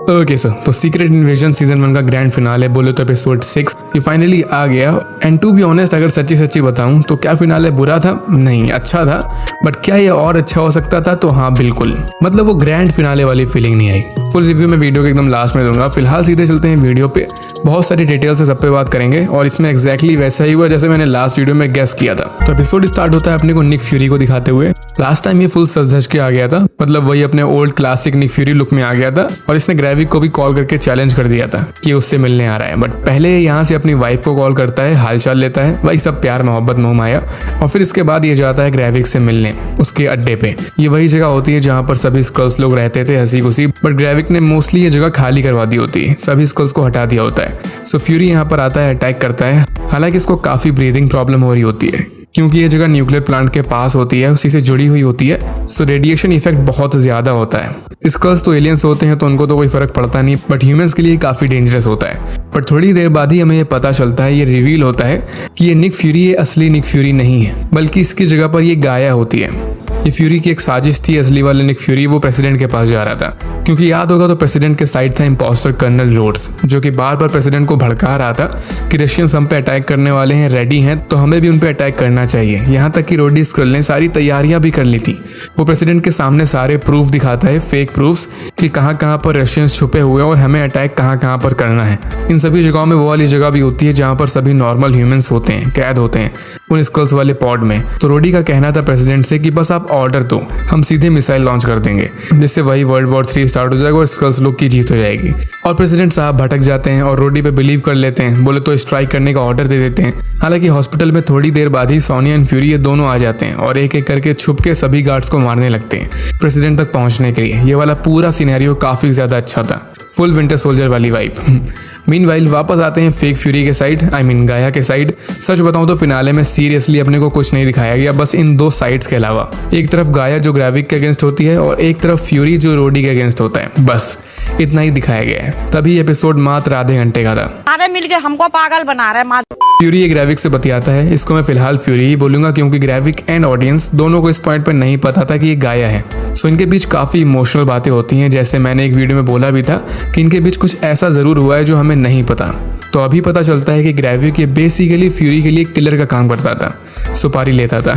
Okay sir, तो secret invasion season 1 का grand finale बोले तो एपिसोड 6 ये फाइनली आ गया। एंड टू बी ऑनेस्ट, अगर सच्ची सच्ची बताऊं तो क्या फिनाले बुरा था? नहीं, अच्छा था। बट क्या ये और अच्छा हो सकता था? तो हाँ, बिल्कुल। मतलब वो ग्रैंड फिनाले वाली फीलिंग नहीं आई। फुल रिव्यू में वीडियो के एकदम लास्ट में दूंगा। फिलहाल सीधे चलते हैं वीडियो पे। बहुत सारी डिटेल से सब पे बात करेंगे और इसमें एग्जैक्टली वैसा ही हुआ जैसे मैंने लास्ट वीडियो में गेस किया था। तो एपिसोड स्टार्ट होता है अपने को निक फ्यूरी को दिखाते हुए। लास्ट टाइम ये फुल सज धज के आ गया था, मतलब वही अपने old classic Nick Fury look में आ गया था और इसने ग्रेविक को भी कॉल करके चैलेंज कर दिया था कि उससे मिलने आ रहा है। बट पहले यहाँ से अपनी वाइफ को कॉल करता है, हालचाल लेता है, वही सब प्यार मोहब्बत मोह माया। और फिर इसके बाद ये जाता है ग्रेविक से मिलने उसके अड्डे पे। ये वही जगह होती है जहाँ पर सभी स्कल्स लोग रहते थे हंसी खुशी, बट ग्रेविक ने मोस्टली ये जगह खाली करवा दी होती है, सभी स्कल्स को हटा दिया होता है। सो फ्यूरी यहाँ पर आता है, अटैक करता है। हालांकि इसको काफी ब्रीदिंग प्रॉब्लम हो रही होती है क्योंकि ये जगह न्यूक्लियर प्लांट के पास होती है, उसी से जुड़ी हुई होती है। सो रेडिएशन इफेक्ट बहुत ज्यादा होता है। स्कल्स तो एलियंस होते हैं तो उनको तो कोई फर्क पड़ता नहीं, बट ह्यूमंस के लिए काफी डेंजरस होता है। बट थोड़ी देर बाद ही हमें ये पता चलता है, ये रिवील होता है कि ये निक फ्यूरी ये असली निक फ्यूरी नहीं है, बल्कि इसकी जगह पर ये गाया होती है। ये फ्यूरी की एक साजिश थी। असली वाले निक फ्यूरी वो प्रेसिडेंट के पास जा रहा था, क्योंकि याद होगा तो प्रेसिडेंट के साइड था इंपोस्टर कर्नल रोड्स, जो कि बार बार प्रेसिडेंट को भड़का रहा था कि रशियंस हम पे अटैक करने वाले हैं, रेडी हैं, तो हमें भी उन पे अटैक करना चाहिए। यहाँ तक कि रोडी स्क्रल ने सारी तैयारियां भी कर ली थी। वो प्रेसिडेंट के सामने सारे प्रूफ दिखाता है, फेक प्रूफ्स, कि कहाँ कहाँ पर रशियंस छुपे हुए हैं और हमें अटैक कहाँ कहाँ पर करना है। इन सभी जगहों में वो वाली जगह भी होती है जहाँ पर सभी नॉर्मल ह्यूमंस होते हैं, कैद होते हैं उन स्कल्स वाले पॉड में। तो रोडी का कहना था प्रेसिडेंट से कि बस आप ऑर्डर दो, हम सीधे मिसाइल लॉन्च कर देंगे, जिससे वही वर्ल्ड वॉर 3 स्टार्ट हो जाएगा और स्कल्स लोग की जीत हो जाएगी। और प्रेसिडेंट साहब भटक जाते हैं और रोडी पे बिलीव कर लेते हैं, बोले तो स्ट्राइक करने का ऑर्डर दे देते हैं। हालांकि हॉस्पिटल में थोड़ी देर बाद ही सोनिया एंड फ्यूरी ये दोनों आ जाते हैं और एक एक करके छुप के सभी गार्ड्स को मारने लगते हैं प्रेसिडेंट तक पहुंचने के लिए। ये वाला पूरा सिनेरियो काफी ज्यादा अच्छा था, फुल विंटर सोल्जर वाली वाइब। मीनवाइल वापस आते हैं फेक फ्यूरी के साइड, आई मीन गाया के साइड। सच बताऊं तो फिनाले में सीरियसली अपने को कुछ नहीं दिखाया गया, बस इन दो साइड्स के अलावा। एक तरफ गाया जो ग्रेविक के अगेंस्ट होती है और एक तरफ फ्यूरी जो रोडी के अगेंस्ट होता है, बस इतना ही दिखाया गया है। तभी एपिसोड मात्र आधे घंटे का था। सारे मिलके हमको पागल बना रहे हैं। फ्यूरी ये ग्रेविक से बतियाता है। इसको मैं फिलहाल फ्यूरी ही बोलूंगा क्योंकि ग्रेविक एंड ऑडियंस दोनों को इस पॉइंट पर नहीं पता था कि ये गाया है। सो इनके बीच काफी इमोशनल बातें होती हैं, जैसे मैंने एक वीडियो में बोला भी था कि इनके बीच कुछ ऐसा जरूर हुआ है जो हमें नहीं पता। तो अभी पता चलता है कि ग्रेविक ये बेसिकली फ्यूरी के लिए किलर का काम करता था, सुपारी लेता था।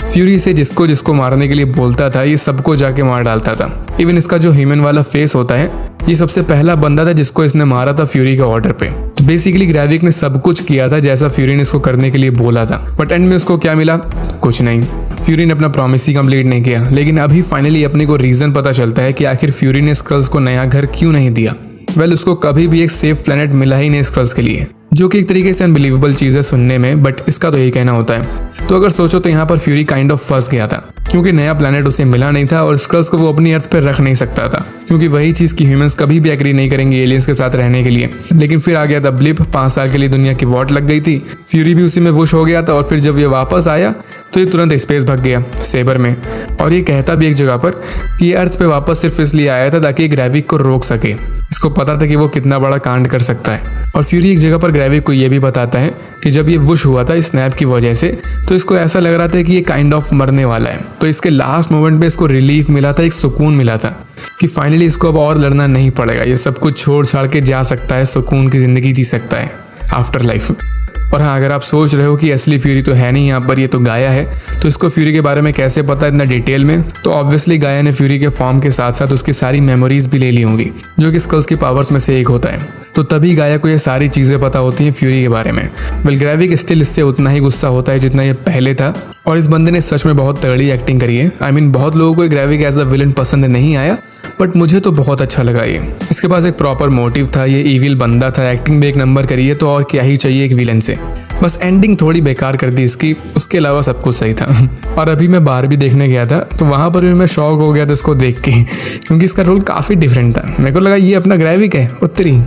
फ्यूरी से जिसको जिसको मारने के लिए बोलता था ये सबको जाके मार डालता था। इवन इसका जो ह्यूमन वाला फेस होता है, ये सबसे पहला बंदा था जिसको इसने मारा था फ्यूरी के ऑर्डर पे। तो बेसिकली ग्रेविक ने सब कुछ किया था जैसा फ्यूरी ने इसको करने के लिए बोला था, बट एंड में उसको क्या मिला? कुछ नहीं। फ्यूरी ने अपना प्रॉमिस ही कंप्लीट नहीं किया। लेकिन अभी फाइनली अपने को रीजन पता चलता है कि आखिर फ्यूरी ने स्कल्स को नया घर क्यों नहीं दिया। उसको कभी भी एक सेफ प्लेनेट मिला ही नहीं स्कल्स के लिए, जो कि एक तरीके से अनबिलीवेबल चीज है सुनने में, बट इसका तो यही कहना होता है। तो अगर सोचो तो यहाँ पर फ्यूरी काइंड ऑफ फंस गया था क्योंकि नया प्लेनेट उसे मिला नहीं था और स्कल्स को वो अपनी अर्थ पर रख नहीं सकता था, क्योंकि वही चीज की ह्यूमंस कभी भी एग्री नहीं करेंगे एलियंस के साथ रहने के लिए। लेकिन फिर आ गया था ब्लिप, 5 साल के लिए दुनिया की वॉट लग गई थी। फ्यूरी भी उसी में वुश हो गया था और फिर जब ये वापस आया तो ये तुरंत स्पेस भाग गया सेबर में। और ये कहता भी एक जगह पर कि ये अर्थ पे वापस सिर्फ इसलिए आया था ताकि ग्रेविक को रोक सके। इसको पता था कि वो कितना बड़ा कांड कर सकता है। और फ्यूरी एक जगह पर ग्रेविक को ये भी बताता है कि जब ये वुश हुआ था स्नैप की वजह से, तो इसको ऐसा लग रहा था कि ये काइंड ऑफ मरने वाला है। तो इसके लास्ट मोमेंट पे इसको रिलीफ मिला था, एक सुकून मिला था कि फाइनली इसको अब और लड़ना नहीं पड़ेगा, ये सब कुछ छोड़ छाड़ के जा सकता है, सुकून की जिंदगी जी सकता है आफ्टर लाइफ। और हाँ, अगर आप सोच रहे हो कि असली फ्यूरी तो है नहीं यहाँ पर, ये तो गाया है, तो इसको फ्यूरी के बारे में कैसे पता इतना डिटेल में? तो ऑब्वियसली गाया ने फ्यूरी के फॉर्म के साथ साथ उसकी सारी मेमोरीज भी ले ली होंगी, जो कि स्कल्स की पावर्स में से एक होता है। तो तभी गाया को ये सारी चीजें पता होती हैं फ्यूरी के बारे में। ग्रेविक स्टिल इससे उतना ही गुस्सा होता है जितना ये पहले था। और इस बंदे ने सच में बहुत तगड़ी एक्टिंग करी है। आई मीन बहुत लोगों को ग्रेविक एज अ विलन पसंद नहीं आया, बट मुझे तो बहुत अच्छा लगा ये। इसके पास एक प्रॉपर मोटिव था, ये इविल बंदा था, एक्टिंग भी एक नंबर करी है, तो और क्या ही चाहिए एक विलन से। बस एंडिंग थोड़ी बेकार कर दी इसकी, उसके अलावा सब कुछ सही था। और अभी मैं बाहर भी देखने गया था तो वहां पर भी मैं शॉक हो गया था इसको देख के, क्योंकि इसका रोल काफी डिफरेंट था। मेरे को लगा ये अपना ग्रेविक है उत्तरी।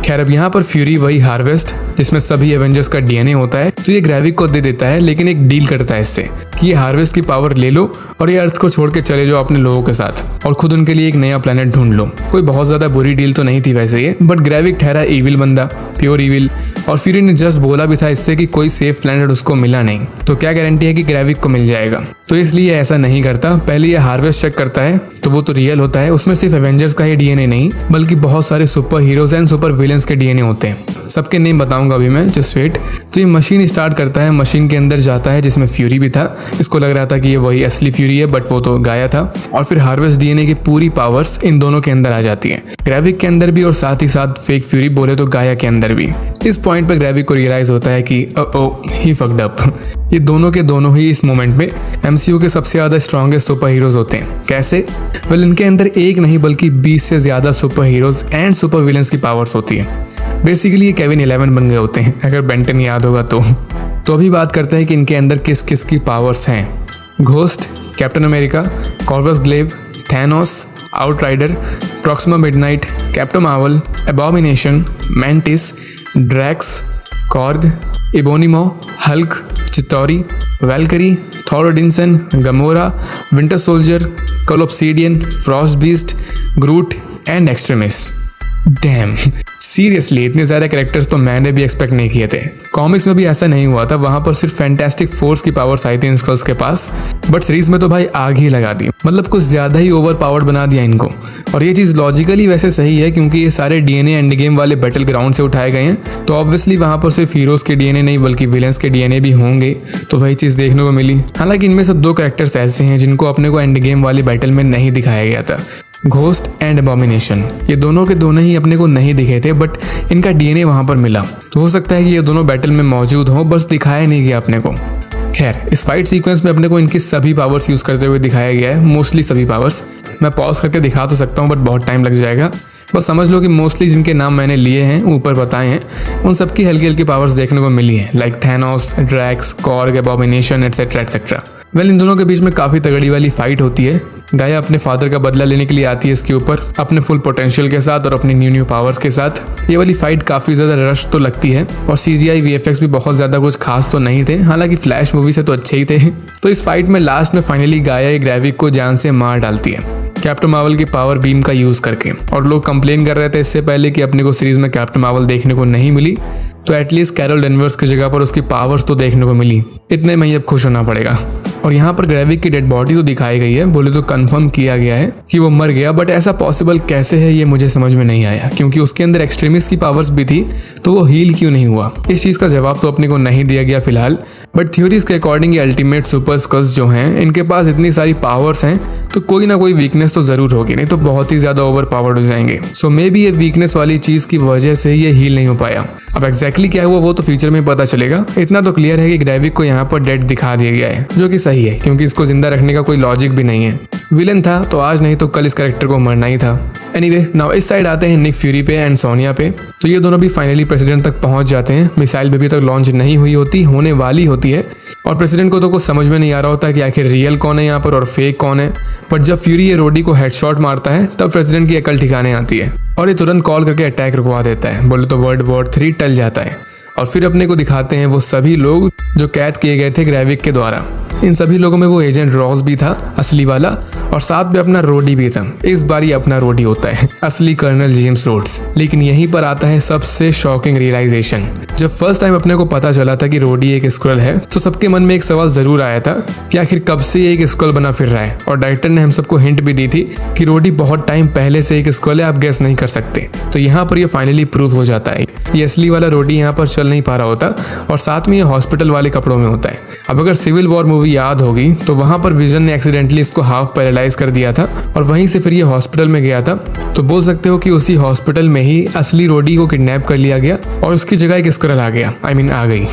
खैर, अब यहाँ पर फ्यूरी वही हार्वेस्ट जिसमें सभी एवेंजर्स का डीएनए होता है, तो ये ग्रेविक को दे देता है, लेकिन एक डील करता है इससे कि ये हार्वेस्ट की पावर ले लो और ये अर्थ को छोड़ के चले जाओ अपने लोगों के साथ और खुद उनके लिए एक नया प्लेनेट ढूंढ लो। कोई बहुत ज्यादा बुरी डील तो नहीं थी वैसे ये, बट ग्रेविक ठहरा इविल बंदा, प्योर इविल, और फ्यूरी ने जस्ट बोला भी था इससे कि कोई सेफ प्लेनेट उसको मिला नहीं, तो क्या गारंटी है कि ग्रेविक को मिल जाएगा। तो इसलिए ऐसा नहीं करता, पहले ये हार्वेस्ट चेक करता है, तो वो तो रियल होता है, उसमें सिर्फ एवेंजर्स का ही डीएनए नहीं बल्कि बहुत सारे super heroes and super villains के डीएनए होते हैं। सबके नेम बताऊंगा अभी मैं, जस्ट वेट। तो ये मशीन स्टार्ट करता है, मशीन के अंदर जाता है जिसमें फ्यूरी भी था। इसको लग रहा था कि ये वही असली फ्यूरी है, बट वो तो गाया था। और फिर हार्वेस्ट डीएनए की पूरी पावर्स इन दोनों के अंदर आ जाती है, ग्रेविक के अंदर भी और साथ ही साथ फेक फ्यूरी बोले तो गाया के अंदर भी। इस पॉइंट पे ग्रेविक को रियलाइज होता है कि ही फक्ड अप। ये दोनों के दोनों ही इस मोमेंट में एमसीयू के सबसे ज्यादा स्ट्रॉन्गेस्ट सुपर हीरोज होते हैं। कैसे? वेल, इनके अंदर एक नहीं बल्कि 20 से ज्यादा super heroes and super villains की पावर्स होती है। बेसिकली ये केविन 11 बन गए होते हैं, अगर बेंटन याद होगा तो। अभी बात करते हैं कि इनके अंदर किस किस की पावर्स हैं। Ghost, Captain America, Corvus Glaive, Thanos, Outrider, Proxima Midnight, Captain Marvel, Abomination, Mantis, Drax, Korg, Ebony Maw, Hulk, Chitauri, Valkyrie, Thor Odinson, Gamora, Winter Soldier, Cull Obsidian, Frost Beast, Groot and Extremis. Damn, seriously इतने ज़्यादा characters तो मैंने भी expect नहीं किए थे। Comics में भी ऐसा नहीं हुआ था, वहां पर सिर्फ फैंटास्टिक फोर्स की पावर्स आई थी इन स्कल्स के पास, बट सीरीज में तो भाई आग ही लगा दी, मतलब कुछ ज़्यादा ही ओवर पावर्ड बना दिया इनको। और ये चीज़ लॉजिकली वैसे सही है क्योंकि ये सारे डीएनए एंड गेम वाले बैटल ग्राउंड से उठाए गए हैं, तो ऑब्वियसली वहां पर सिर्फ हीरोज के डीएनए नहीं बल्कि विलेंस के डीएनए भी होंगे, तो वही चीज़ देखने को मिली। हालांकि इनमें से 2 कैरेक्टर्स ऐसे हैं जिनको अपने को एंड गेम वाली बैटल में नहीं दिखाया गया था, घोस्ट एंड एबॉमिनेशन। ये दोनों के दोनों ही अपने को नहीं दिखे थे, बट इनका डीएनए वहां पर मिला, तो हो सकता है कि ये दोनों बैटल में मौजूद हो, बस दिखाया नहीं गया अपने को। खैर, इस फाइट सीक्वेंस में अपने को इनकी सभी पावर्स यूज करते हुए दिखाया गया है, मोस्टली सभी पावर्स। मैं पॉज करके दिखा तो सकता हूँ बट बहुत टाइम लग जाएगा। बस समझ लो कि मोस्टली जिनके नाम मैंने लिए हैं ऊपर बताए हैं, उन सबकी हल्की हल्की पावर्स देखने को मिली है, like Thanos, Drax, Korg, Abomination etcetera etcetera. Well, इन दोनों के बीच में काफी तगड़ी वाली फाइट होती है। गाया अपने फादर का बदला लेने के लिए आती है इसके ऊपर अपने फुल पोटेंशियल के साथ और अपनी न्यू पावर्स के साथ। ये वाली फाइट काफी ज्यादा रश तो लगती है और सीजीआई वीएफएक्स भी बहुत ज्यादा कुछ खास तो नहीं थे, हालांकि फ्लैश मूवी से तो अच्छे ही थे। तो इस फाइट में लास्ट में फाइनली गाया ग्रेविक को जान से मार डालती है कैप्टन मार्वल की पावर बीम का यूज करके। और लोग कंप्लेन कर रहे थे इससे पहले कि अपने को सीरीज में कैप्टन मार्वल देखने को नहीं मिली, तो एटलीस्ट कैरल डेनवर्स की जगह पर उसकी पावर्स तो देखने को मिली। इतने में ही अब खुश होना पड़ेगा। और यहाँ पर ग्रेविक की डेड बॉडी तो दिखाई गई है, बोले तो कंफर्म किया गया है कि वो मर गया, बट ऐसा पॉसिबल कैसे है ये मुझे समझ में नहीं आया, क्योंकि उसके अंदर एक्सट्रीमिस की पावर्स भी थी, तो वो हील क्यों नहीं हुआ? इस चीज का जवाब तो अपने को नहीं दिया गया फिलहाल, बट थ्योरीज के अकॉर्डिंग ये अल्टीमेट सुपर स्कल्स जो हैं, इनके पास इतनी सारी पावर्स हैं तो कोई ना कोई वीकनेस तो जरूर होगी, नहीं तो बहुत ही ज्यादा ओवर पावर्ड हो जाएंगे। सो मे बी ये वीकनेस वाली चीज की वजह से ये हील नहीं हो पाया। अब एग्जैक्टली क्या हुआ वो तो फ्यूचर में पता चलेगा। इतना तो क्लियर है कि ग्रेविक को यहाँ पर डेड दिखा दिया गया है, जो कि सही है क्योंकि इसको जिंदा रखने का कोई लॉजिक भी नहीं है। विलन था तो आज नहीं तो कल इस कैरेक्टर को मरना ही था। एनीवे, नाउ इस साइड आते हैं निक फ्यूरी पे एंड सोनिया पे। तो ये दोनों भी फाइनली प्रेसिडेंट तक पहुंच जाते हैं। मिसाइल भी तक लॉन्च नहीं हुई होती, होने वाली होती है, और प्रेसिडेंट को तो कुछ समझ में नहीं आ रहा होता कि आखिर रियल कौन है यहाँ पर और फेक कौन है। बट जब फ्यूरी ये रोडी को हेडशॉट मारता है तब प्रेसिडेंट की अकल ठिकाने आती है और ये तुरंत कॉल करके अटैक रुकवा देता है। बोले तो वर्ल्ड वॉर 3 टल जाता है। और फिर अपने को दिखाते हैं वो सभी लोग जो कैद किए गए थे ग्रेविक के द्वारा। इन सभी लोगों में वो एजेंट रॉस भी था असली वाला, और साथ में अपना रोडी भी था। इस बार ये अपना रोडी होता है, असली कर्नल जेम्स रोड्स। लेकिन यहीं पर आता है सबसे शॉकिंग रियलाइजेशन। जब फर्स्ट टाइम अपने को पता चला था कि रोडी एक स्क्रल है, तो सबके मन में एक सवाल जरूर आया था कि आखिर कब से एक स्क्रल बना फिर रहा है। और डायरेक्टर ने हम सबको हिंट भी दी थी कि रोडी बहुत टाइम पहले से एक स्क्रल है, आप गेस नहीं कर सकते। तो यहाँ पर ये फाइनली प्रूव हो जाता है, ये असली वाला रोडी यहाँ पर चल नहीं पा रहा होता, और साथ में ये हॉस्पिटल वाले कपड़ों में होता है। अब अगर सिविल वॉर मूवी याद होगी तो वहां पर विजन ने एक्सीडेंटली इसको हाफ पैरालाइज कर दिया था और वहीं से फिर ये हॉस्पिटल में गया था। तो बोल सकते हो कि उसी हॉस्पिटल में ही असली रोडी को किडनैप कर लिया गया और उसकी जगह एक स्क्रल आ गया, आ गई।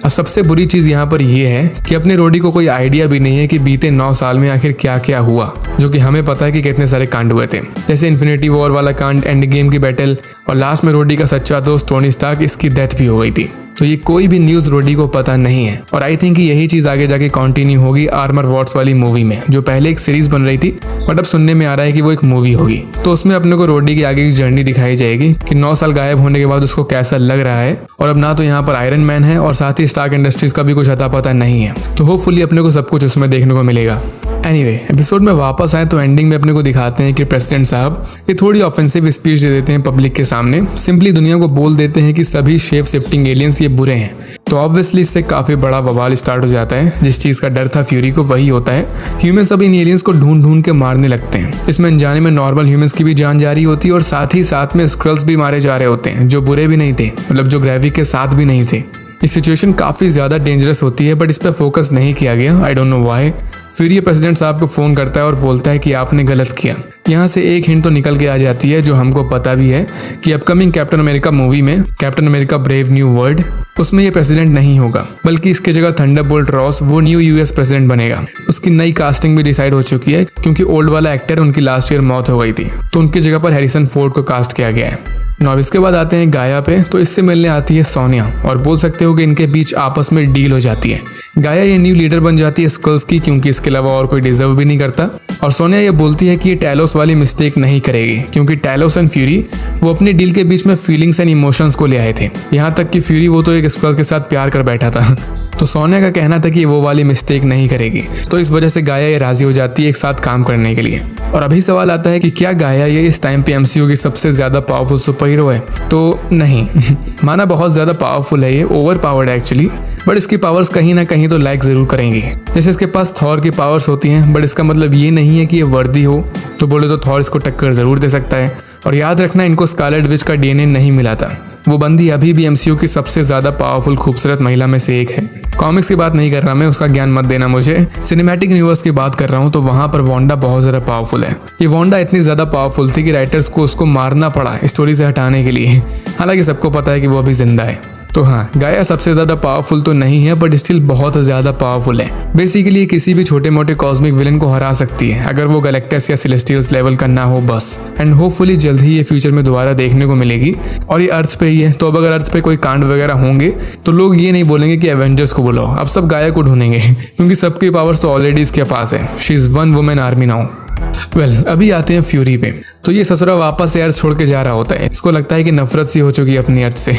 अब सबसे बुरी चीज यहाँ पर यह है कि अपने रोडी को कोई आइडिया भी नहीं है कि बीते 9 साल में आखिर क्या क्या हुआ, जो कि हमें पता है कि कितने सारे कांड हुए थे, जैसे इन्फिनिटी वॉर वाला कांड, एंड गेम की बैटल, और लास्ट में रोडी का सच्चा दोस्त टोनी स्टार्क, इसकी डेथ भी हो गई थी। तो ये कोई भी न्यूज रोडी को पता नहीं है। और आई थिंक यही चीज आगे जाके कंटिन्यू होगी आर्मर वॉर्स वाली मूवी में, जो पहले एक सीरीज बन रही थी बट अब सुनने में आ रहा है कि वो एक मूवी होगी। तो उसमें अपने को रोडी की आगे की जर्नी दिखाई जाएगी कि 9 साल गायब होने के बाद उसको कैसा लग रहा है। और अब ना तो यहाँ पर आयरन मैन है और साथ ही स्टार्क इंडस्ट्रीज का भी कुछ अता पता नहीं है। तो होपफुली अपने को सब कुछ उसमें देखने को मिलेगा। एनीवे एपिसोड में वापस आए तो एंडिंग में अपने को दिखाते हैं कि प्रेसिडेंट साहब ये थोड़ी ऑफेंसिव स्पीच दे देते हैं पब्लिक के सामने। सिंपली दुनिया को बोल देते हैं कि सभी शेप शिफ्टिंग एलियंस ये बुरे हैं। तो ऑब्वियसली इससे काफी बड़ा बवाल स्टार्ट हो जाता है। जिस चीज का डर था फ्यूरी को वही होता है। ह्यूमंस सब इन एलियंस को ढूंढ ढूंढ के मारने लगते हैं। इसमें अनजाने में नॉर्मल ह्यूमंस की भी जान जा रही होती है और साथ ही साथ में स्क्रल्स भी मारे जा रहे होते हैं जो बुरे भी नहीं थे, मतलब जो ग्रेविक के साथ भी नहीं थे। इस सिचुएशन काफी ज्यादा डेंजरस होती है बट इस पर फोकस नहीं किया गया। I don't know why. फिर ये प्रेसिडेंट साहब को फोन करता है और बोलता है कि आपने गलत किया। यहाँ से एक हिंट तो निकल के आ जाती है जो हमको पता भी है कि अपकमिंग कैप्टन अमेरिका मूवी में captain America brave new world उसमें ये प्रेसिडेंट नहीं होगा बल्कि इसके जगह थंडरबोल्ट रॉस वो न्यू यूएस प्रेसिडेंट बनेगा। उसकी नई कास्टिंग भी डिसाइड हो चुकी है क्योंकि ओल्ड वाला एक्टर उनकी लास्ट ईयर मौत हो गई थी तो उनकी जगह पर हैरिसन फोर्ड को कास्ट किया गया है। अब इसके बाद आते हैं गाया पे। तो इससे मिलने आती है सोनिया और बोल सकते हो कि इनके बीच आपस में डील हो जाती है। गाया ये न्यू लीडर बन जाती है स्कल्स की क्योंकि इसके अलावा और कोई डिजर्व भी नहीं करता। और सोनिया ये बोलती है कि ये टैलोस वाली मिस्टेक नहीं करेगी क्योंकि टैलोस एंड फ्यूरी वो अपनी डील के बीच में फीलिंग्स एंड इमोशंस को ले आए थे। यहाँ तक कि फ्यूरी वो तो एक स्कल्स के साथ प्यार कर बैठा था। तो सोनिया का कहना था कि वो वाली मिस्टेक नहीं करेगी। तो इस वजह से गाया ये राजी हो जाती है एक साथ काम करने के लिए। और अभी सवाल आता है कि क्या गाया ये इस टाइम पे एमसीयू की सबसे ज्यादा पावरफुल सुपर हीरो है? तो नहीं माना बहुत ज्यादा पावरफुल है, ये ओवर पावर्ड है एक्चुअली, बट इसकी पावर्स कहीं ना कहीं तो लैक जरूर करेंगी। जैसे इसके पास थॉर की पावर्स होती हैं बट इसका मतलब ये नहीं है कि ये वर्दी हो। तो बोले तो थॉर इसको टक्कर जरूर दे सकता है। और याद रखना इनको स्कारलेट विच का डीएनए नहीं मिला था। वो बंदी अभी भी एमसीयू की सबसे ज्यादा पावरफुल खूबसूरत महिला में से एक है। कॉमिक्स की बात नहीं कर रहा मैं, उसका ज्ञान मत देना मुझे। सिनेमैटिक यूनिवर्स की बात कर रहा हूँ तो वहां पर वांडा बहुत ज्यादा पावरफुल है। ये वांडा इतनी ज्यादा पावरफुल थी कि राइटर्स को उसको मारना पड़ा स्टोरी से हटाने के लिए। हालांकि सबको पता है कि वो अभी जिंदा है। तो हाँ, गाया सबसे ज्यादा पावरफुल तो नहीं है बट स्टिल बहुत ज्यादा पावरफुल है। बेसिकली किसी भी छोटे मोटे कॉस्मिक विलन को हरा सकती है अगर वो गैलेक्टस या सेलेस्टियल्स लेवल का ना हो बस। एंड होपफुली जल्द ही ये फ्यूचर में दोबारा देखने को मिलेगी। और ये अर्थ पे ही है तो अब अगर अर्थ पे कोई कांड वगैरह होंगे तो लोग ये नहीं बोलेंगे कि एवेंजर्स को बुलाओ, अब सब गाया को ढूंढेंगे क्योंकि सबकी पावर्स तो ऑलरेडी इसके पास है। She is one women army now. अभी आते हैं फ्यूरी पे। तो ये ससुरा वापस अर्थ छोड़ के जा रहा होता है। इसको लगता है कि नफरत सी हो चुकी है अपनी अर्थ से।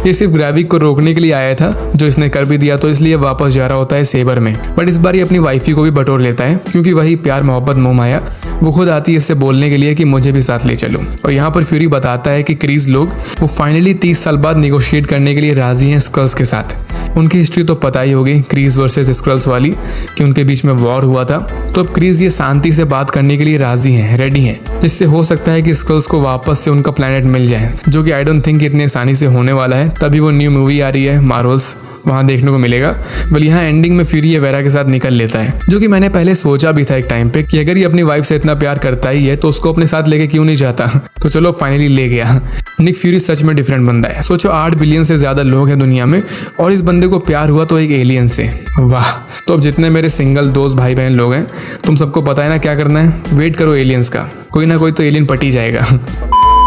ये सिर्फ ग्रेविक को रोकने के लिए आया था जो इसने कर भी दिया, तो इसलिए वापस जा रहा होता है सेबर में। बट इस बार ये अपनी वाइफी को भी बटोर लेता है क्योंकि वही प्यार मोहब्बत मोह माया वो खुद आती है इससे बोलने के लिए कि मुझे भी साथ ले चलो। और यहाँ पर फ्यूरी बताता है कि क्रीज लोग वो फाइनली 30 साल बाद निगोशिएट करने के लिए राजी हैं स्क्रल्स के साथ। उनकी हिस्ट्री तो पता ही होगी, क्रीज वर्सेस स्क्रल्स वाली, कि उनके बीच में वॉर हुआ था। तो अब क्रीज ये शांति से बात करने के लिए राजी हैं, रेडी हैं, जिससे हो सकता है कि स्क्रल्स को वापस से उनका प्लेनेट मिल जाए, जो कि आई डोंट थिंक इतने आसानी से होने वाला है। तभी वो न्यू मूवी आ रही है मार्वल्स, वहां देखने को मिलेगा। बल यहाँ एंडिंग में फ्यूरी ये वेरा के साथ निकल लेता है, जो कि मैंने पहले सोचा भी था एक टाइम पे कि अगर ये अपनी वाइफ से इतना प्यार करता ही है तो उसको अपने साथ लेके क्यों नहीं जाता। तो चलो फाइनली ले गया। निक फ्यूरी सच में डिफरेंट बंदा है। सोचो 8 बिलियन से ज्यादा लोग हैं दुनिया में और इस बंदे को प्यार हुआ तो एक एलियन से। वाह। तो अब जितने मेरे सिंगल दोस्त भाई बहन लोग हैं, तुम सबको पता है ना क्या करना है, वेट करो एलियंस का, कोई ना कोई तो एलियन पटी जाएगा।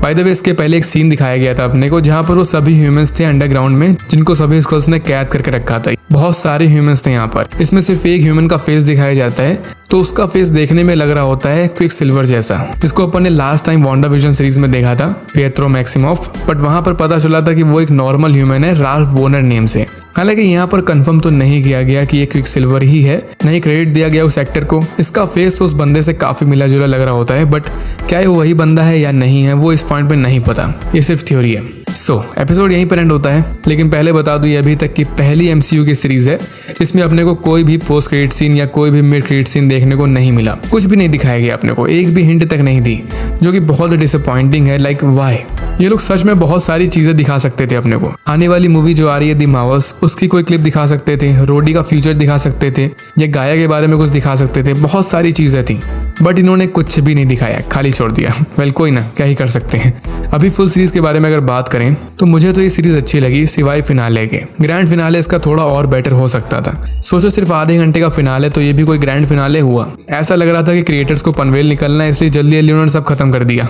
बाय द वे इसके पहले एक सीन दिखाया गया था अपने को जहाँ पर वो सभी ह्यूमंस थे अंडरग्राउंड में जिनको सभी स्क्रल्स ने कैद करके रखा था। बहुत सारे ह्यूमंस थे यहाँ पर। इसमें सिर्फ एक ह्यूमन का फेस दिखाया जाता है तो उसका फेस देखने में लग रहा होता है क्विक सिल्वर जैसा, जिसको अपन ने लास्ट टाइम वांडाविजन सीरीज में देखा था, पिएट्रो मैक्सिमोफ। बट वहां पर पता चला था कि वो एक नॉर्मल ह्यूमन है राल्फ बोनर नेम से। हालांकि यहाँ पर कंफर्म तो नहीं किया गया कि ये क्विक सिल्वर ही है, नहीं क्रेडिट दिया गया उस एक्टर को। इसका फेस उस बंदे से काफी मिला जुला लग रहा होता है, बट क्या ये वही बंदा है या नहीं है वो इस पॉइंट पे नहीं पता, ये सिर्फ थ्योरी है। एपिसोड यहीं पर एंड होता है, लेकिन पहले बता दूं ये अभी तक की पहली एमसीयू की सीरीज है इसमें अपने को कोई भी पोस्ट क्रेडिट सीन या कोई भी मिड क्रेडिट सीन देखने को नहीं मिला। कुछ भी नहीं दिखाया गया अपने को, एक भी हिंट तक नहीं दी, जो कि बहुत डिसअपॉइंटिंग है। Like why? ये लोग सच में बहुत सारी चीजें दिखा सकते थे अपने को। आने वाली मूवी जो आ रही है दी मार्वल्स, उसकी कोई क्लिप दिखा सकते थे, रोडी का फ्यूचर दिखा सकते थे, या गाया के बारे में कुछ दिखा सकते थे, बहुत सारी चीजें थी। बट इन्होंने कुछ भी नहीं दिखाया, खाली छोड़ दिया। वेल कोई ना, क्या ही कर सकते हैं। अभी फुल सीरीज के बारे में अगर बात करें तो मुझे तो ये सीरीज अच्छी लगी सिवाय फिनाले के। ग्रैंड फिनाले इसका थोड़ा और बेटर हो सकता था। सोचो सिर्फ आधे घंटे का फिनाले, तो ये भी कोई ग्रैंड फिनाले हुआ? ऐसा लग रहा था कि क्रिएटर्स को पनवेल निकलना है इसलिए जल्दी जल्दी उन्होंने सब खत्म कर दिया।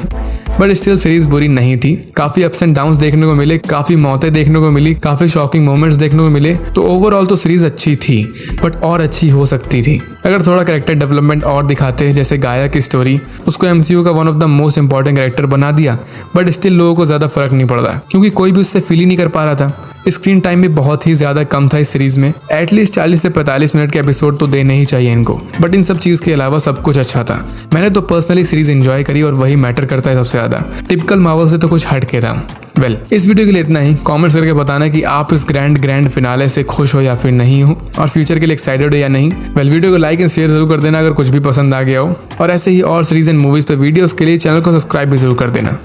बट स्टिल सीरीज बुरी नहीं थी। काफी अप्स एंड डाउन्स देखने को मिले, काफी मौतें देखने को मिली, काफी शॉकिंग मोमेंट्स देखने को मिले। तो ओवरऑल तो सीरीज अच्छी थी, बट और अच्छी हो सकती थी अगर थोड़ा कैरेक्टर डेवलपमेंट और दिखाते। जैसे गाया की स्टोरी, उसको एमसीयू का one of the most important character बना दिया, बट स्टिल लोगों को ज्यादा फर्क नहीं पड़ रहा क्योंकि कोई भी उससे फील ही नहीं कर पा रहा था। स्क्रीन टाइम भी बहुत ही ज्यादा कम था इस सीरीज में, एटलीस्ट 40 से 45 मिनट के एपिसोड तो देने ही चाहिए इनको। बट इन सब चीज के अलावा सब कुछ अच्छा था। मैंने तो पर्सनली सीरीज एंजॉय करी और वही मैटर करता है सबसे ज्यादा। टिपिकल मार्वल से तो कुछ हट के था। वेल, इस वीडियो के लिए इतना ही। कमेंट्स करके बताना कि आप इस ग्रैंड फिनाले से खुश हो या फिर नहीं हो, और फ्यूचर के लिए एक्साइटेड हो या नहीं। वेल, वीडियो को लाइक एंड शेयर जरूर कर देना अगर कुछ भी पसंद आ गया हो, और ऐसे ही और सीरीज एंड मूवीज पे वीडियोस के लिए चैनल को सब्सक्राइब भी जरूर कर देना।